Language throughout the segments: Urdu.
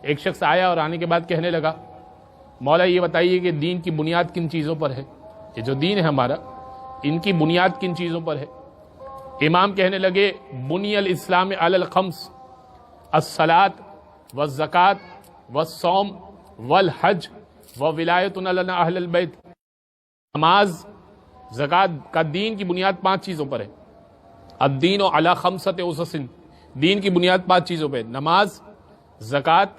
ایک شخص آیا اور آنے کے بعد کہنے لگا مولا یہ بتائیے کہ دین کی بنیاد کن چیزوں پر ہے؟ یہ جو دین ہے ہمارا ان کی بنیاد کن چیزوں پر ہے؟ امام کہنے لگے بنی الاسلام علی الخمس الصلاۃ والزکوٰۃ والصوم والحج وولایۃ علی اہل البیت۔ نماز زکوٰۃ کا دین کی بنیاد 5 چیزوں پر ہے۔ الدین علی خمسۃ اسس، دین کی بنیاد 5 چیزوں پہ، نماز، زکوٰۃ،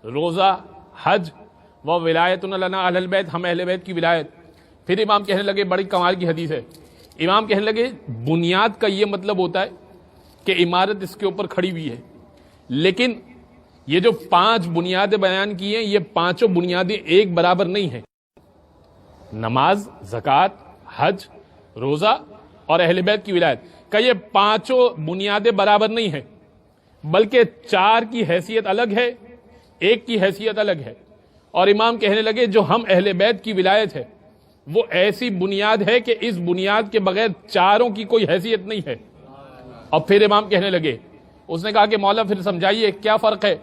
روزہ، حج و ولایۃ علی اہل البیت، ہم اہل بیت کی ولایت۔ پھر امام کہنے لگے بڑی کمال کی حدیث ہے، امام کہنے لگے بنیاد کا یہ مطلب ہوتا ہے کہ عمارت اس کے اوپر کھڑی ہوئی ہے، لیکن یہ جو 5 بنیادیں بیان کی ہیں یہ 5 بنیادیں ایک برابر نہیں ہیں۔ نماز، زکوٰۃ، حج، روزہ اور اہل بیت کی ولایت کہ یہ 5 بنیادیں برابر نہیں ہیں، بلکہ 4 کی حیثیت الگ ہے، 1 کی حیثیت الگ ہے۔ اور امام کہنے لگے جو ہم اہل بیت کی ولایت ہے وہ ایسی بنیاد ہے کہ اس بنیاد کے بغیر 4 کی کوئی حیثیت نہیں ہے۔ اور پھر امام کہنے لگے، اس نے کہا کہ مولا پھر سمجھائیے کیا فرق ہے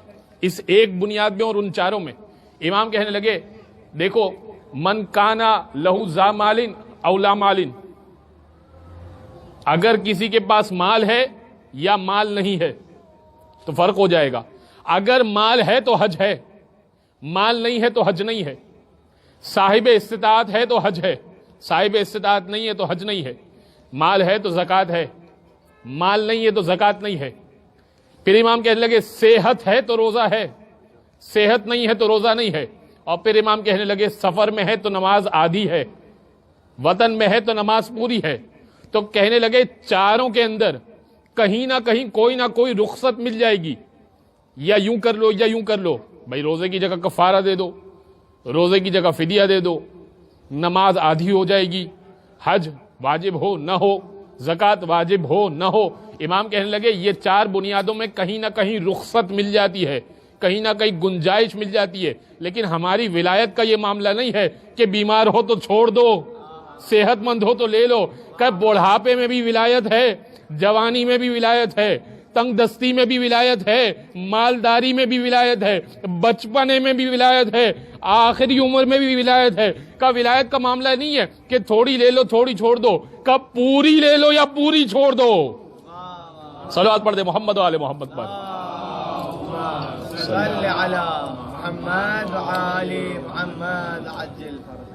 اس ایک بنیاد میں اور ان 4 میں؟ امام کہنے لگے دیکھو من کانا لہو ذا مال او لا مال، اگر کسی کے پاس مال ہے یا مال نہیں ہے تو فرق ہو جائے گا۔ اگر مال ہے تو حج ہے، مال نہیں ہے تو حج نہیں ہے۔ صاحب استطاعت ہے تو حج ہے، صاحب استطاعت نہیں ہے تو حج نہیں ہے۔ مال ہے تو زکوٰۃ ہے، مال نہیں ہے تو زکوٰۃ نہیں ہے۔ پھر امام کہنے لگے صحت ہے تو روزہ ہے، صحت نہیں ہے تو روزہ نہیں ہے۔ اور پھر امام کہنے لگے سفر میں ہے تو نماز آدھی ہے، وطن میں ہے تو نماز پوری ہے۔ تو کہنے لگے 4 کے اندر کہیں نہ کہیں کوئی نہ کوئی رخصت مل جائے گی، یا یوں کر لو یا یوں کر لو، بھائی روزے کی جگہ کفارہ دے دو، روزے کی جگہ فدیہ دے دو، نماز آدھی ہو جائے گی، حج واجب ہو نہ ہو، زکوٰۃ واجب ہو نہ ہو۔ امام کہنے لگے یہ 4 بنیادوں میں کہیں نہ کہیں رخصت مل جاتی ہے، کہیں نہ کہیں گنجائش مل جاتی ہے، لیکن ہماری ولایت کا یہ معاملہ نہیں ہے کہ بیمار ہو تو چھوڑ دو، صحت مند ہو تو لے لو۔ کہ بڑھاپے میں بھی ولایت ہے، جوانی میں بھی ولایت ہے، تنگ دستی میں بھی ولایت ہے، مالداری میں بھی ولایت ہے، بچپنے میں بھی ولایت ہے، آخری عمر میں بھی ولایت ہے۔ کا ولایت کا معاملہ نہیں ہے کہ تھوڑی لے لو تھوڑی چھوڑ دو، کب پوری لے لو یا پوری چھوڑ دو۔ صلوات پڑھ دے محمد و آل محمد پر۔ صلی علی محمد و آل محمد عجل فرج۔